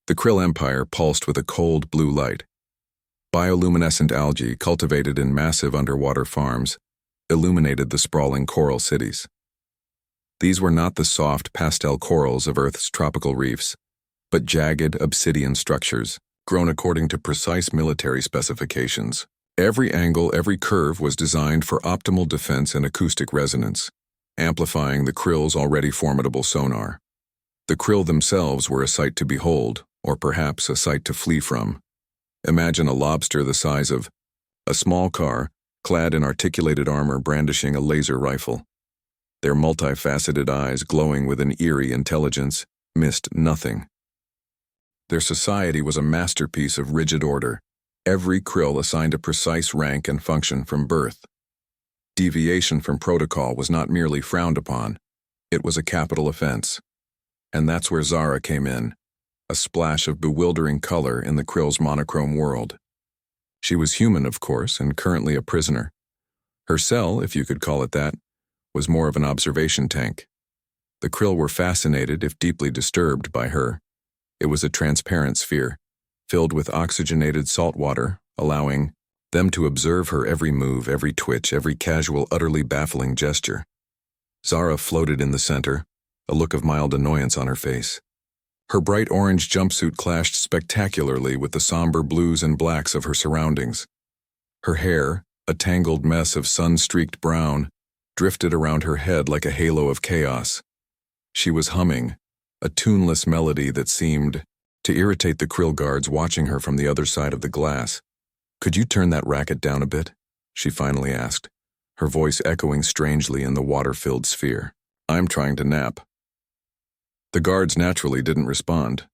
The Krill Empire pulsed with a cold blue light. Bioluminescent algae cultivated in massive underwater farms illuminated the sprawling coral cities. These were not the soft pastel corals of Earth's tropical reefs, but jagged obsidian structures, grown according to precise military specifications. Every angle, every curve was designed for optimal defense and acoustic resonance, amplifying the krill's already formidable sonar. The krill themselves were a sight to behold, or perhaps a sight to flee from. Imagine a lobster the size of a small car, clad in articulated armor brandishing a laser rifle. Their multifaceted eyes, glowing with an eerie intelligence, missed nothing. Their society was a masterpiece of rigid order, every krill assigned a precise rank and function from birth. Deviation from protocol was not merely frowned upon, it was a capital offense. And that's where Zara came in, a splash of bewildering color in the krill's monochrome world. She was human, of course, and currently a prisoner. Her cell, if you could call it that, was more of an observation tank. The krill were fascinated, if deeply disturbed, by her. It was a transparent sphere, filled with oxygenated salt water, allowing them to observe her every move, every twitch, every casual, utterly baffling gesture. Zara floated in the center, a look of mild annoyance on her face. Her bright orange jumpsuit clashed spectacularly with the somber blues and blacks of her surroundings. Her hair, a tangled mess of sun-streaked brown, drifted around her head like a halo of chaos. She was humming, a tuneless melody that seemed to irritate the krill guards watching her from the other side of the glass. "Could you turn that racket down a bit?" she finally asked, her voice echoing strangely in the water-filled sphere. "I'm trying to nap." The guards naturally didn't respond.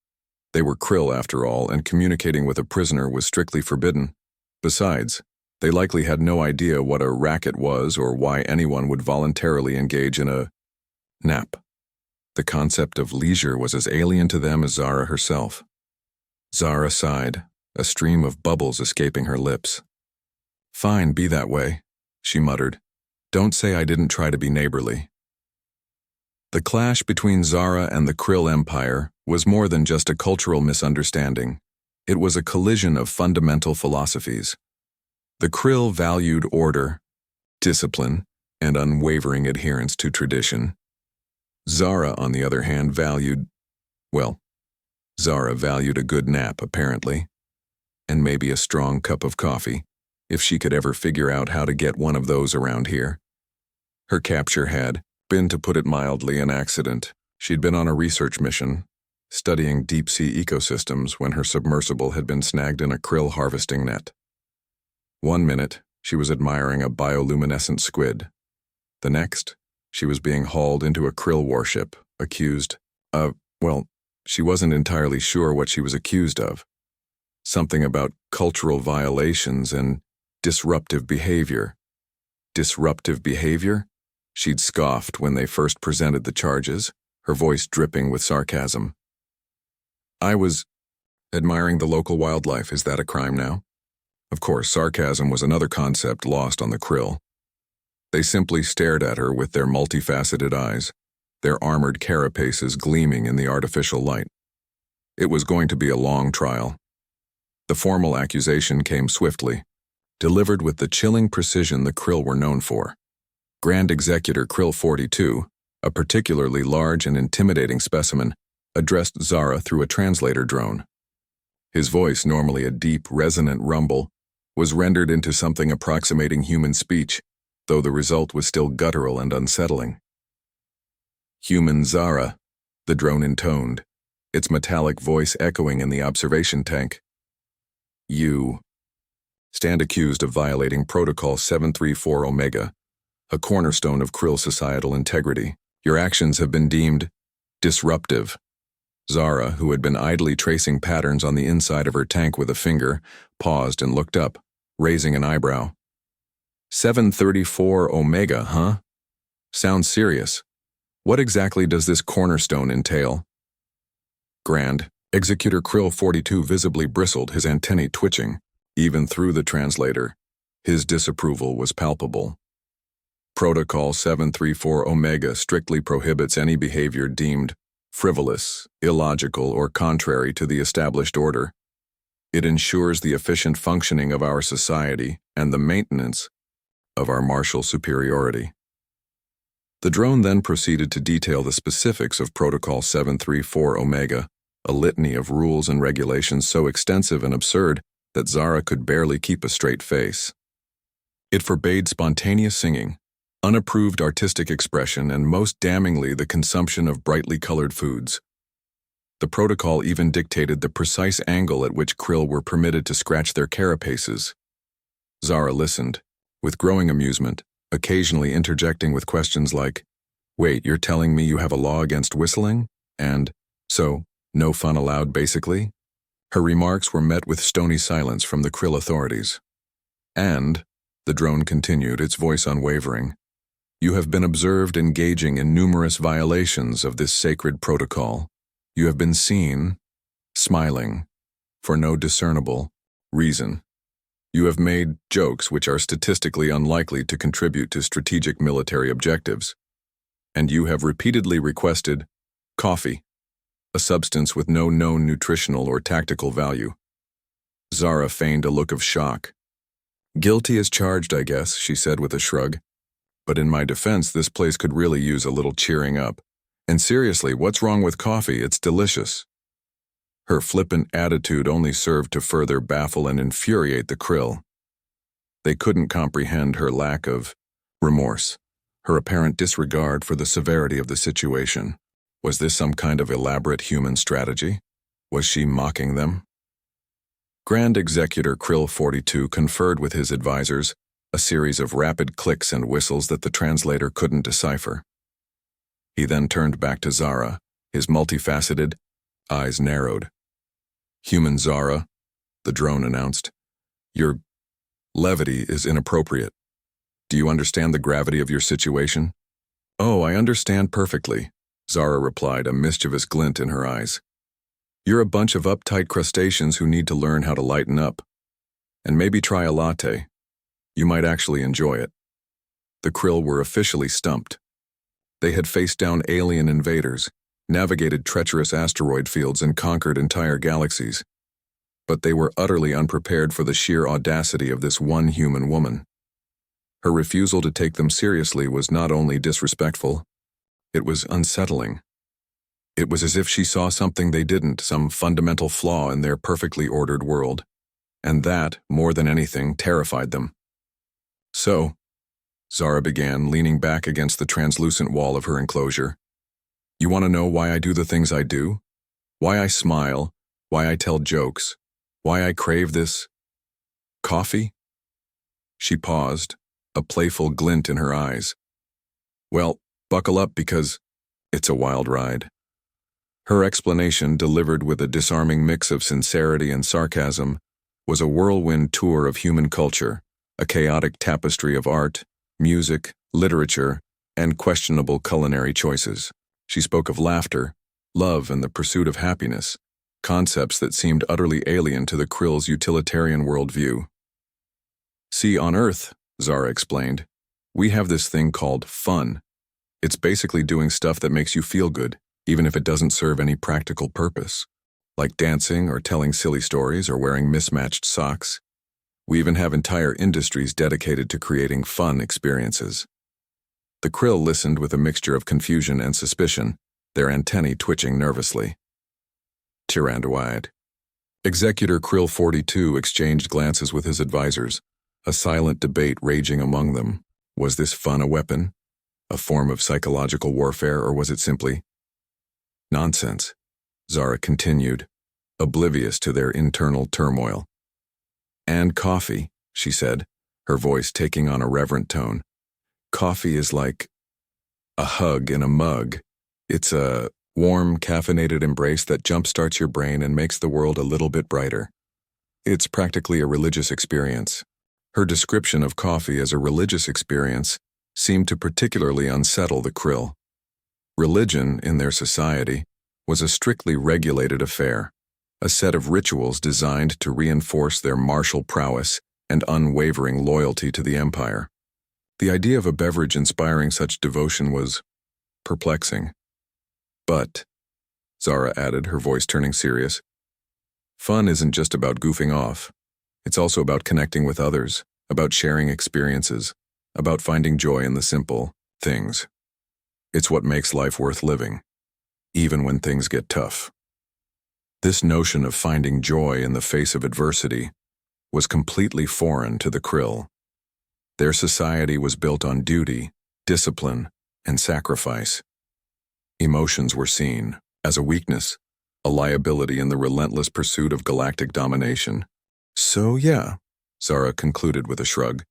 They were krill, after all, and communicating with a prisoner was strictly forbidden. Besides, they likely had no idea what a racket was or why anyone would voluntarily engage in a nap. The concept of leisure was as alien to them as Zara herself. Zara sighed, a stream of bubbles escaping her lips. "Fine, be that way," she muttered. "Don't say I didn't try to be neighborly." The clash between Zara and the Krill Empire was more than just a cultural misunderstanding. It was a collision of fundamental philosophies. The Krill valued order, discipline, and unwavering adherence to tradition. Zara, on the other hand, Zara valued a good nap, apparently, and maybe a strong cup of coffee, if she could ever figure out how to get one of those around here. Her capture had been, to put it mildly, an accident. She'd been on a research mission, studying deep-sea ecosystems when her submersible had been snagged in a krill harvesting net. One minute, she was admiring a bioluminescent squid. The next, she was being hauled into a krill warship, accused of, she wasn't entirely sure what she was accused of. Something about cultural violations and disruptive behavior. Disruptive behavior? She'd scoffed when they first presented the charges, her voice dripping with sarcasm. "I was admiring the local wildlife. Is that a crime now?" Of course, sarcasm was another concept lost on the krill. They simply stared at her with their multifaceted eyes, their armored carapaces gleaming in the artificial light. It was going to be a long trial. The formal accusation came swiftly, delivered with the chilling precision the krill were known for. Grand Executor Krill 42, a particularly large and intimidating specimen, addressed Zara through a translator drone. His voice, normally a deep, resonant rumble, was rendered into something approximating human speech, though the result was still guttural and unsettling. "Human Zara," the drone intoned, its metallic voice echoing in the observation tank. "You stand accused of violating Protocol 734 Omega, a cornerstone of krill societal integrity. Your actions have been deemed disruptive." Zara, who had been idly tracing patterns on the inside of her tank with a finger, paused and looked up, raising an eyebrow. 734 Omega, huh? Sounds serious. What exactly does this cornerstone entail? Grand Executor Krill 42 visibly bristled, his antennae twitching. Even through the translator, his disapproval was palpable. Protocol 734 Omega strictly prohibits any behavior deemed frivolous, illogical, or contrary to the established order. It ensures the efficient functioning of our society and the maintenance of our martial superiority. The drone then proceeded to detail the specifics of Protocol 734 Omega, a litany of rules and regulations so extensive and absurd that Zara could barely keep a straight face. It forbade spontaneous singing, unapproved artistic expression, and most damningly the consumption of brightly colored foods. The protocol even dictated the precise angle at which krill were permitted to scratch their carapaces. Zara listened, with growing amusement, occasionally interjecting with questions like, "Wait, you're telling me you have a law against whistling?" And, "So, no fun allowed, basically?" Her remarks were met with stony silence from the krill authorities. "And," the drone continued, its voice unwavering, "you have been observed engaging in numerous violations of this sacred protocol. You have been seen, smiling, for no discernible reason. You have made jokes which are statistically unlikely to contribute to strategic military objectives. And you have repeatedly requested coffee, a substance with no known nutritional or tactical value." Zara feigned a look of shock. "Guilty as charged, I guess," she said with a shrug. "But in my defense, this place could really use a little cheering up. And seriously, what's wrong with coffee? It's delicious." Her flippant attitude only served to further baffle and infuriate the krill. They couldn't comprehend her lack of remorse, her apparent disregard for the severity of the situation. Was this some kind of elaborate human strategy? Was she mocking them? Grand Executor Krill 42 conferred with his advisors, a series of rapid clicks and whistles that the translator couldn't decipher. He then turned back to Zara, his multifaceted eyes narrowed. "Human Zara," the drone announced, "your levity is inappropriate. Do you understand the gravity of your situation?" "Oh, I understand perfectly," Zara replied, a mischievous glint in her eyes. "You're a bunch of uptight crustaceans who need to learn how to lighten up. And maybe try a latte. You might actually enjoy it." The krill were officially stumped. They had faced down alien invaders, navigated treacherous asteroid fields, and conquered entire galaxies. But they were utterly unprepared for the sheer audacity of this one human woman. Her refusal to take them seriously was not only disrespectful, it was unsettling. It was as if she saw something they didn't, some fundamental flaw in their perfectly ordered world. And that, more than anything, terrified them. "So," Zara began, leaning back against the translucent wall of her enclosure, "you want to know why I do the things I do? Why I smile? Why I tell jokes? Why I crave this coffee?" She paused, a playful glint in her eyes. "Well, buckle up because it's a wild ride." Her explanation, delivered with a disarming mix of sincerity and sarcasm, was a whirlwind tour of human culture, a chaotic tapestry of art, music, literature, and questionable culinary choices. She spoke of laughter, love, and the pursuit of happiness, concepts that seemed utterly alien to the krill's utilitarian worldview. "See, on Earth," Zara explained, "we have this thing called fun. It's basically doing stuff that makes you feel good, even if it doesn't serve any practical purpose, like dancing or telling silly stories or wearing mismatched socks. We even have entire industries dedicated to creating fun experiences." The krill listened with a mixture of confusion and suspicion, their antennae twitching nervously. Tyrannoid. Executor Krill 42 exchanged glances with his advisors, a silent debate raging among them. Was this fun a weapon? A form of psychological warfare, or was it simply nonsense? Zara continued, oblivious to their internal turmoil. "And coffee," she said, her voice taking on a reverent tone. "Coffee is like a hug in a mug. It's a warm, caffeinated embrace that jumpstarts your brain and makes the world a little bit brighter. It's practically a religious experience." Her description of coffee as a religious experience seemed to particularly unsettle the krill. Religion, in their society, was a strictly regulated affair, a set of rituals designed to reinforce their martial prowess and unwavering loyalty to the empire. The idea of a beverage inspiring such devotion was perplexing. But Zara added, her voice turning serious. Fun isn't just about goofing off. It's also about connecting with others, about sharing experiences, about finding joy in the simple things. It's what makes life worth living, even when things get tough. This notion of finding joy in the face of adversity was completely foreign to the Krill. Their society was built on duty, discipline, and sacrifice. Emotions were seen as a weakness, a liability in the relentless pursuit of galactic domination. So yeah, Zara concluded with a shrug.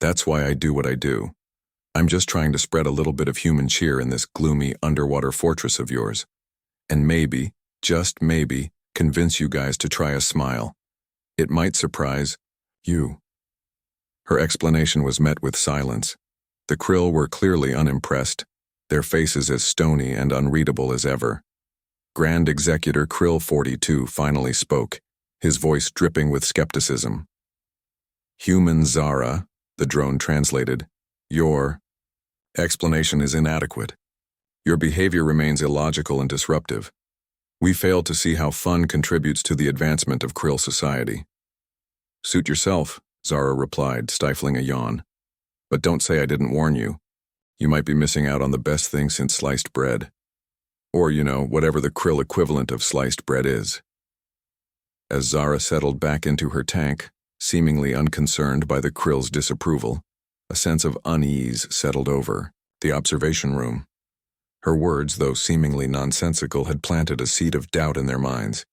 That's why I do what I do. I'm just trying to spread a little bit of human cheer in this gloomy underwater fortress of yours. And maybe, just maybe, convince you guys to try a smile. It might surprise you. Her explanation was met with silence. The Krill were clearly unimpressed, their faces as stony and unreadable as ever. Grand Executor Krill 42 finally spoke, his voice dripping with skepticism. Human Zara, the drone translated, your explanation is inadequate. Your behavior remains illogical and disruptive. We fail to see how fun contributes to the advancement of Krill society. Suit yourself, Zara replied, stifling a yawn. But don't say I didn't warn you. You might be missing out on the best thing since sliced bread. Or, whatever the Krill equivalent of sliced bread is. As Zara settled back into her tank, seemingly unconcerned by the Krill's disapproval, a sense of unease settled over the observation room. Her words, though seemingly nonsensical, had planted a seed of doubt in their minds.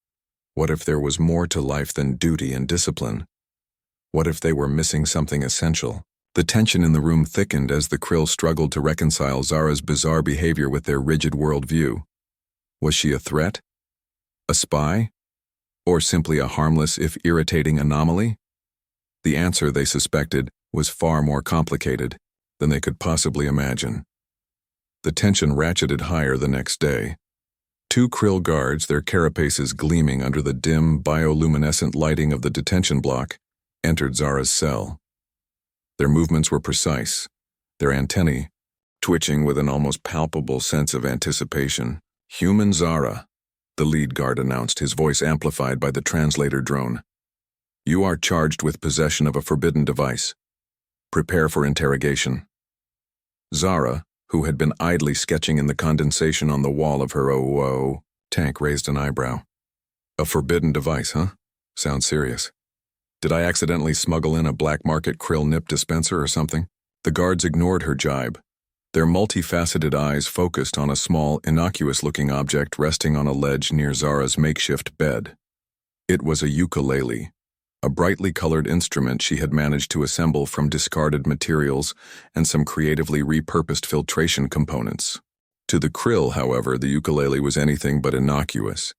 What if there was more to life than duty and discipline? What if they were missing something essential? The tension in the room thickened as the Krill struggled to reconcile Zara's bizarre behavior with their rigid worldview. Was she a threat? A spy? Or simply a harmless, if irritating, anomaly? The answer, they suspected, was far more complicated than they could possibly imagine. The tension ratcheted higher the next day. 2 Krill guards, their carapaces gleaming under the dim, bioluminescent lighting of the detention block, entered Zara's cell. Their movements were precise, their antennae twitching with an almost palpable sense of anticipation. Human Zara, the lead guard announced, his voice amplified by the translator drone. You are charged with possession of a forbidden device. Prepare for interrogation. Zara, who had been idly sketching in the condensation on the wall of her tank, raised an eyebrow. A forbidden device, huh? Sounds serious. Did I accidentally smuggle in a black market Krill nip dispenser or something? The guards ignored her jibe. Their multifaceted eyes focused on a small, innocuous-looking object resting on a ledge near Zara's makeshift bed. It was a ukulele, a brightly colored instrument she had managed to assemble from discarded materials and some creatively repurposed filtration components. To the Krill, however, the ukulele was anything but innocuous.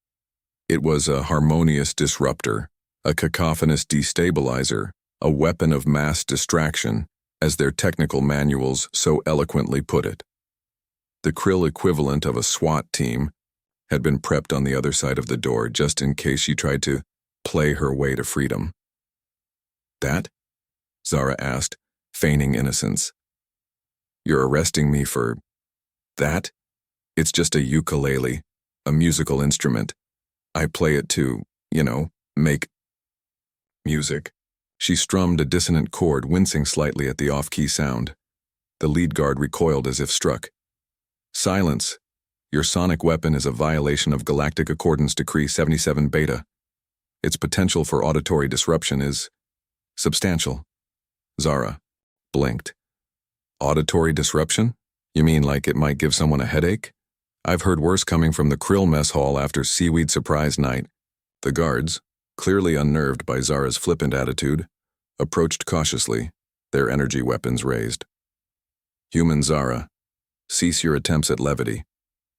It was a harmonious disruptor, a cacophonous destabilizer, a weapon of mass distraction, as their technical manuals so eloquently put it. The Krill equivalent of a SWAT team had been prepped on the other side of the door just in case she tried to play her way to freedom. That? Zara asked, feigning innocence. You're arresting me for that? It's just a ukulele, a musical instrument. I play it to, make music. She strummed a dissonant chord, wincing slightly at the off-key sound. The lead guard recoiled as if struck. Silence. Your sonic weapon is a violation of Galactic Accordance Decree 77 Beta. Its potential for auditory disruption is substantial. Zara blinked. Auditory disruption? You mean like it might give someone a headache? I've heard worse coming from the Krill mess hall after Seaweed Surprise Night. The guards, clearly unnerved by Zara's flippant attitude, approached cautiously, their energy weapons raised. Human Zara, cease your attempts at levity.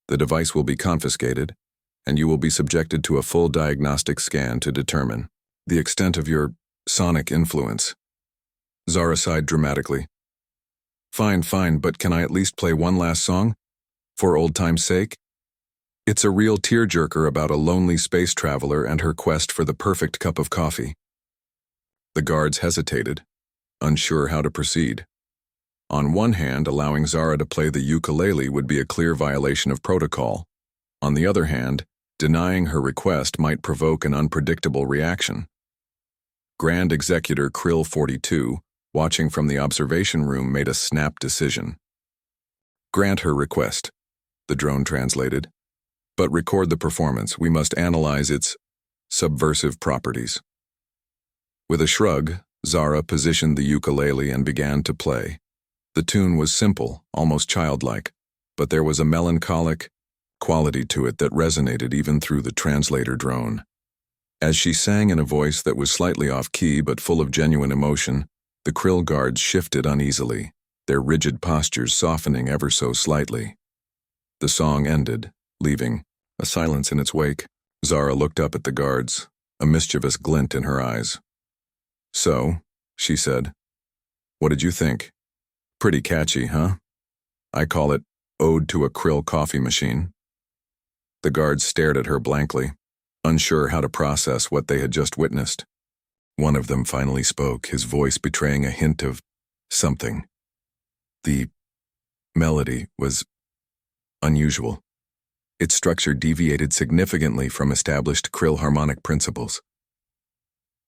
The device will be confiscated, and you will be subjected to a full diagnostic scan to determine the extent of your sonic influence. Zara sighed dramatically. Fine, but can I at least play one last song? For old time's sake? It's a real tearjerker about a lonely space traveler and her quest for the perfect cup of coffee. The guards hesitated, unsure how to proceed. On one hand, allowing Zara to play the ukulele would be a clear violation of protocol. On the other hand, denying her request might provoke an unpredictable reaction. Grand Executor Krill 42, watching from the observation room, made a snap decision. "Grant her request," the drone translated. "But record the performance. We must analyze its subversive properties." With a shrug, Zara positioned the ukulele and began to play. The tune was simple, almost childlike, but there was a melancholic quality to it that resonated even through the translator drone. As she sang in a voice that was slightly off-key but full of genuine emotion, the Krill guards shifted uneasily, their rigid postures softening ever so slightly. The song ended, leaving a silence in its wake. Zara looked up at the guards, a mischievous glint in her eyes. "So," she said, "what did you think? Pretty catchy, huh? I call it Ode to a Krill Coffee Machine." The guards stared at her blankly, unsure how to process what they had just witnessed. One of them finally spoke, his voice betraying a hint of something. The melody was unusual. Its structure deviated significantly from established Krill harmonic principles.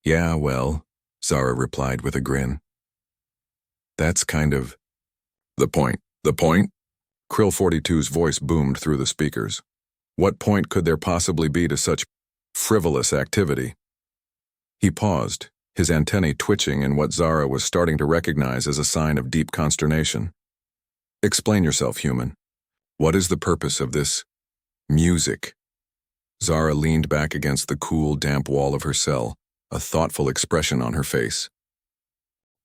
"Yeah, well," Zara replied with a grin. "That's kind of the point." "The point?" Krill 42's voice boomed through the speakers. "What point could there possibly be to such frivolous activity?" He paused, his antennae twitching in what Zara was starting to recognize as a sign of deep consternation. "Explain yourself, human. What is the purpose of this music?" Zara leaned back against the cool, damp wall of her cell, a thoughtful expression on her face.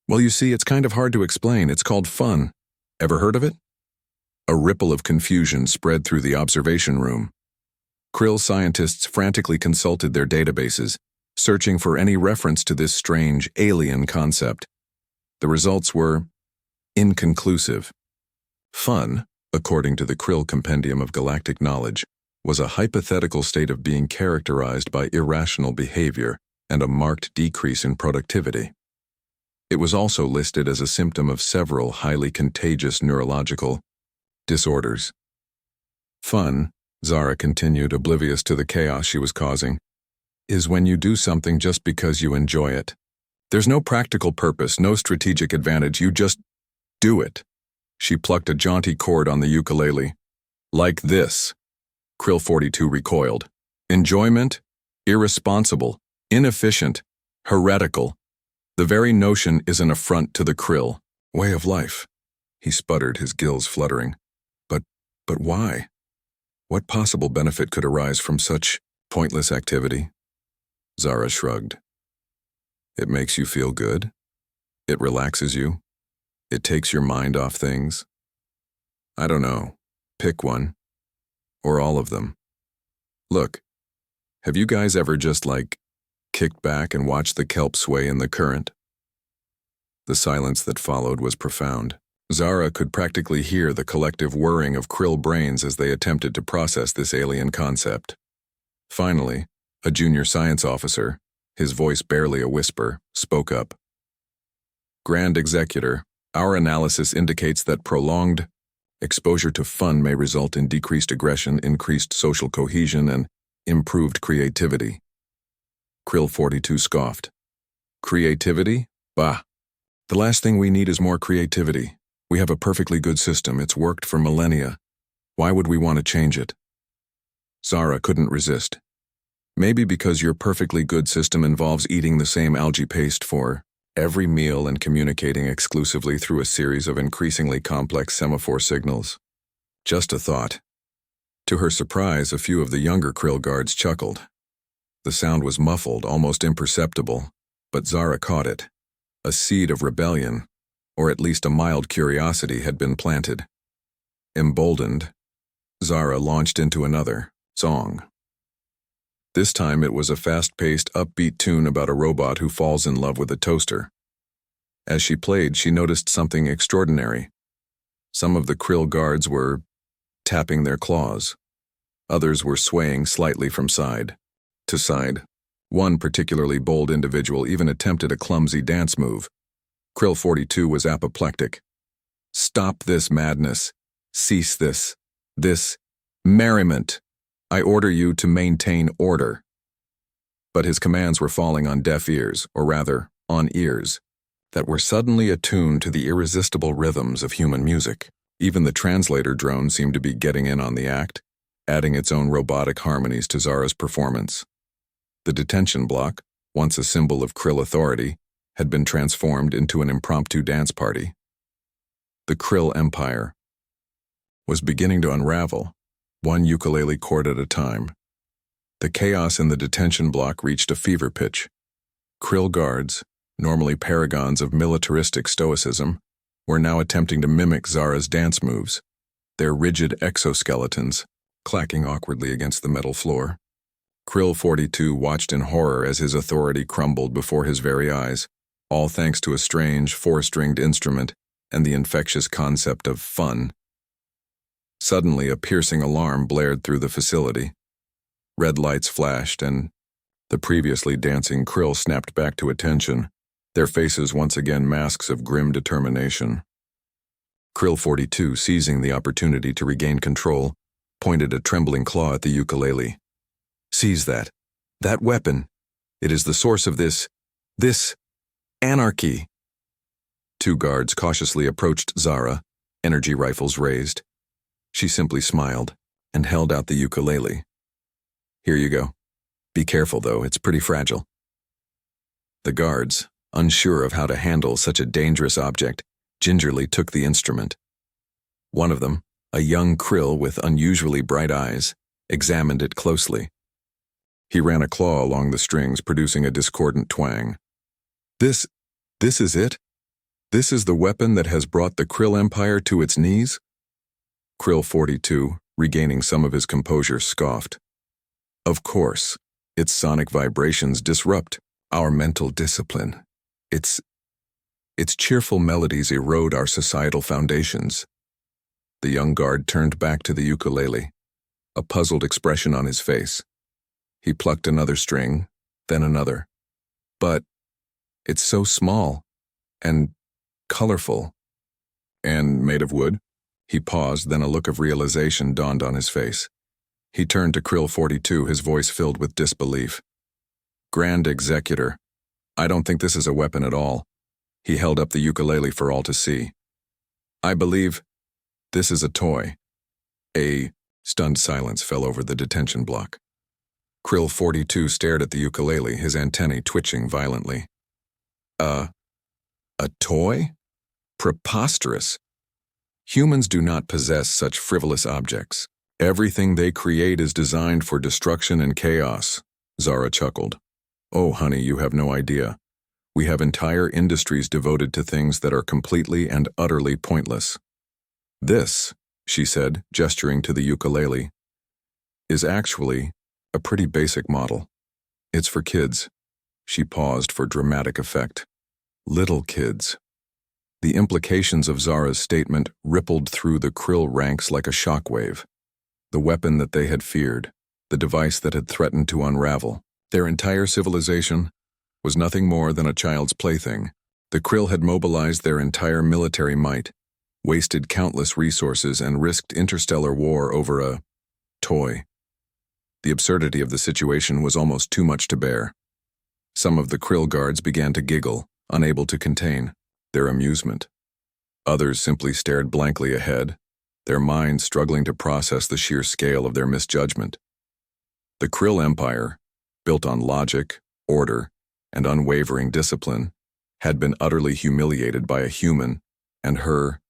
"Well, you see, it's kind of hard to explain. It's called fun. Ever heard of it?" A ripple of confusion spread through the observation room. Krill scientists frantically consulted their databases, searching for any reference to this strange, alien concept. The results were inconclusive. Fun, according to the Krill Compendium of Galactic Knowledge, was a hypothetical state of being characterized by irrational behavior and a marked decrease in productivity. It was also listed as a symptom of several highly contagious neurological disorders. Fun, Zara continued, oblivious to the chaos she was causing, is when you do something just because you enjoy it. There's no practical purpose, no strategic advantage, you just do it. She plucked a jaunty chord on the ukulele. "Like this." Krill 42 recoiled. "Enjoyment? Irresponsible, inefficient, heretical. The very notion is an affront to the Krill way of life." He sputtered, his gills fluttering. But why? What possible benefit could arise from such pointless activity? Zara shrugged. "It makes you feel good. It relaxes you. It takes your mind off things. I don't know. Pick one. Or all of them. Look, have you guys ever just, kicked back and watched the kelp sway in the current?" The silence that followed was profound. Zara could practically hear the collective whirring of Krill brains as they attempted to process this alien concept. Finally, a junior science officer, his voice barely a whisper, spoke up. "Grand Executor, our analysis indicates that prolonged exposure to fun may result in decreased aggression, increased social cohesion, and improved creativity." Krill 42 scoffed. "Creativity? Bah. The last thing we need is more creativity. We have a perfectly good system. It's worked for millennia. Why would we want to change it?" Zara couldn't resist. "Maybe because your perfectly good system involves eating the same algae paste for every meal and communicating exclusively through a series of increasingly complex semaphore signals. Just a thought." To her surprise, a few of the younger Krill guards chuckled. The sound was muffled, almost imperceptible, but Zara caught it. A seed of rebellion, or at least a mild curiosity, had been planted. Emboldened, Zara launched into another song. This time it was a fast-paced, upbeat tune about a robot who falls in love with a toaster. As she played, she noticed something extraordinary. Some of the Krill guards were tapping their claws. Others were swaying slightly from side to side. One particularly bold individual even attempted a clumsy dance move. Krill 42 was apoplectic. "Stop this madness. Cease this merriment. I order you to maintain order. But his commands were falling on deaf ears, or rather, on ears, that were suddenly attuned to the irresistible rhythms of human music. Even the translator drone seemed to be getting in on the act, adding its own robotic harmonies to Zara's performance. The detention block, once a symbol of Krill authority, had been transformed into an impromptu dance party. The Krill Empire was beginning to unravel, one ukulele chord at a time. The chaos in the detention block reached a fever pitch. Krill guards, normally paragons of militaristic stoicism, were now attempting to mimic Zara's dance moves, their rigid exoskeletons clacking awkwardly against the metal floor. Krill 42 watched in horror as his authority crumbled before his very eyes, all thanks to a strange, four-stringed instrument and the infectious concept of fun. Suddenly, a piercing alarm blared through the facility. Red lights flashed, and the previously dancing Krill snapped back to attention, their faces once again masks of grim determination. Krill 42, seizing the opportunity to regain control, pointed a trembling claw at the ukulele. "Seize that. That weapon. It is the source of this anarchy." Two guards cautiously approached Zara, energy rifles raised. She simply smiled and held out the ukulele. "Here you go. Be careful, though, it's pretty fragile." The guards, unsure of how to handle such a dangerous object, gingerly took the instrument. One of them, a young Krill with unusually bright eyes, examined it closely. He ran a claw along the strings, producing a discordant twang. This is it? This is the weapon that has brought the Krill Empire to its knees?" Krill 42, regaining some of his composure, scoffed. "Of course, its sonic vibrations disrupt our mental discipline. Its cheerful melodies erode our societal foundations." The young guard turned back to the ukulele, a puzzled expression on his face. He plucked another string, then another. "But it's so small and colorful and made of wood." He paused, then a look of realization dawned on his face. He turned to Krill 42, his voice filled with disbelief. "Grand Executor, I don't think this is a weapon at all." He held up the ukulele for all to see. "I believe this is a toy." A stunned silence fell over the detention block. Krill 42 stared at the ukulele, his antennae twitching violently. A toy? Preposterous. Humans do not possess such frivolous objects. Everything they create is designed for destruction and chaos." Zara chuckled. "Oh, honey, you have no idea. We have entire industries devoted to things that are completely and utterly pointless. This," she said, gesturing to the ukulele, "is actually a pretty basic model. It's for kids." She paused for dramatic effect. Little kids. The implications of Zara's statement rippled through the Krill ranks like a shockwave. The weapon that they had feared, the device that had threatened to unravel, their entire civilization, was nothing more than a child's plaything. The Krill had mobilized their entire military might, wasted countless resources, and risked interstellar war over a toy. The absurdity of the situation was almost too much to bear. Some of the Krill guards began to giggle, unable to contain their amusement. Others simply stared blankly ahead, their minds struggling to process the sheer scale of their misjudgment. The Krill Empire, built on logic, order, and unwavering discipline, had been utterly humiliated by a human and her.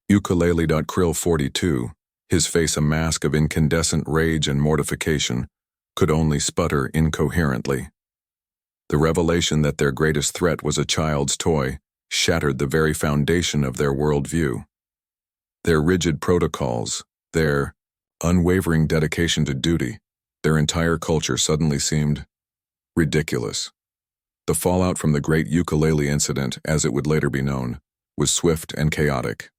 Ukulele.Krill 42, his face a mask of incandescent rage and mortification, could only sputter incoherently. The revelation that their greatest threat was a child's toy shattered the very foundation of their worldview. Their rigid protocols, their unwavering dedication to duty, their entire culture suddenly seemed ridiculous. The fallout from the great ukulele incident, as it would later be known, was swift and chaotic.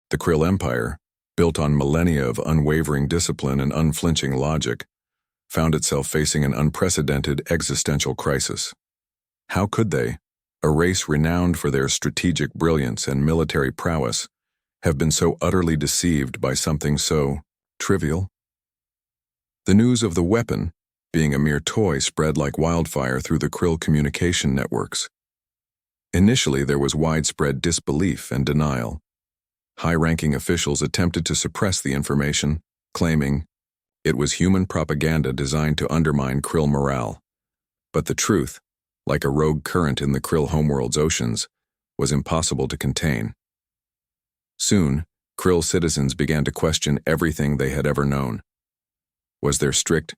The Krill Empire, built on millennia of unwavering discipline and unflinching logic, found itself facing an unprecedented existential crisis. How could they, a race renowned for their strategic brilliance and military prowess, have been so utterly deceived by something so trivial? The news of the weapon, being a mere toy, spread like wildfire through the Krill communication networks. Initially, there was widespread disbelief and denial. High-ranking officials attempted to suppress the information, claiming it was human propaganda designed to undermine Krill morale. But the truth, like a rogue current in the Krill homeworld's oceans, was impossible to contain. Soon, Krill citizens began to question everything they had ever known. Was their strict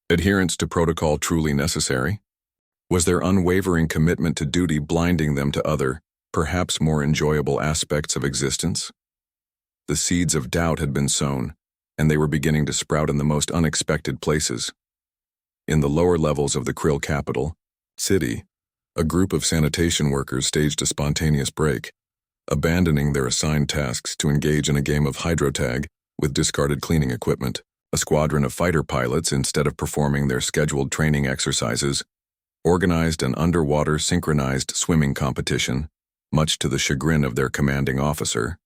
adherence to protocol truly necessary? Was their unwavering commitment to duty blinding them to other, perhaps more enjoyable aspects of existence? The seeds of doubt had been sown, and they were beginning to sprout in the most unexpected places. In the lower levels of the Krill capital, city, a group of sanitation workers staged a spontaneous break, abandoning their assigned tasks to engage in a game of hydrotag with discarded cleaning equipment. A squadron of fighter pilots, instead of performing their scheduled training exercises, organized an underwater synchronized swimming competition, much to the chagrin of their commanding officer.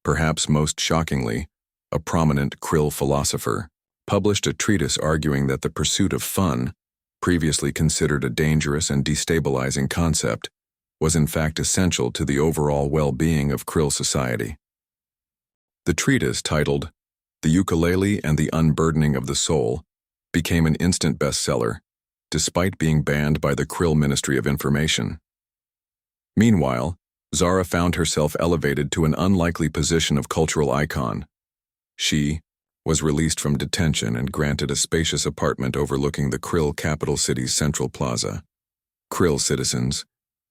Perhaps most shockingly, a prominent Krill philosopher published a treatise arguing that the pursuit of fun, previously considered a dangerous and destabilizing concept, was in fact essential to the overall well-being of Krill society. The treatise, titled The Ukulele and the Unburdening of the Soul, became an instant bestseller, despite being banned by the Krill Ministry of Information. Meanwhile, Zara found herself elevated to an unlikely position of cultural icon. She was released from detention and granted a spacious apartment overlooking the Krill capital city's central plaza. Krill citizens,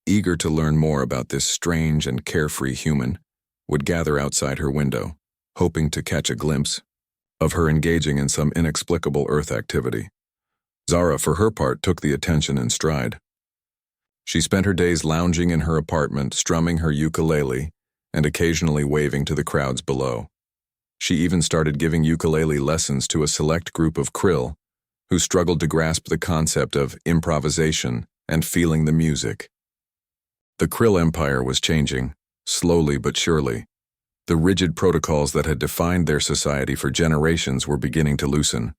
eager to learn more about this strange and carefree human, would gather outside her window, hoping to catch a glimpse of her engaging in some inexplicable Earth activity. Zara, for her part, took the attention in stride. She spent her days lounging in her apartment, strumming her ukulele, and occasionally waving to the crowds below. She even started giving ukulele lessons to a select group of Krill, who struggled to grasp the concept of improvisation and feeling the music. The Krill Empire was changing, slowly but surely. The rigid protocols that had defined their society for generations were beginning to loosen.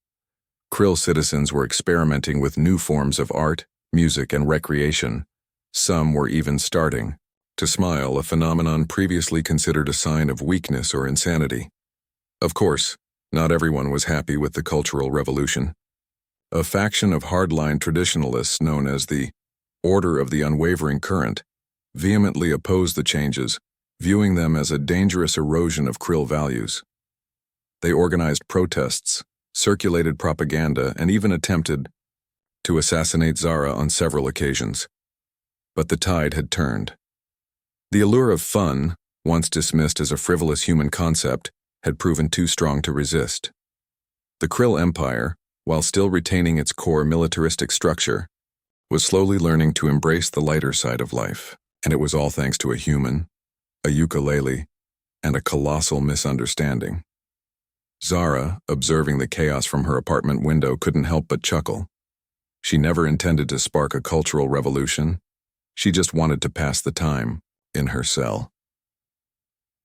Krill citizens were experimenting with new forms of art, music, and recreation. Some were even starting to smile, a phenomenon previously considered a sign of weakness or insanity. Of course, not everyone was happy with the Cultural Revolution. A faction of hardline traditionalists known as the Order of the Unwavering Current vehemently opposed the changes, viewing them as a dangerous erosion of Krill values. They organized protests, circulated propaganda, and even attempted to assassinate Zara on several occasions. But the tide had turned. The allure of fun, once dismissed as a frivolous human concept, had proven too strong to resist. The Krill Empire, while still retaining its core militaristic structure, was slowly learning to embrace the lighter side of life, and it was all thanks to a human, a ukulele, and a colossal misunderstanding. Zara, observing the chaos from her apartment window, couldn't help but chuckle. She never intended to spark a cultural revolution. She just wanted to pass the time in her cell.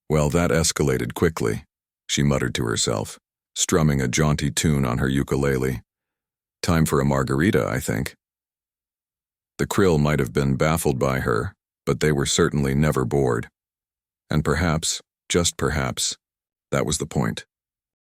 Well, that escalated quickly, she muttered to herself, strumming a jaunty tune on her ukulele. Time for a margarita, I think. The Krill might have been baffled by her, but they were certainly never bored. And perhaps, just perhaps, that was the point.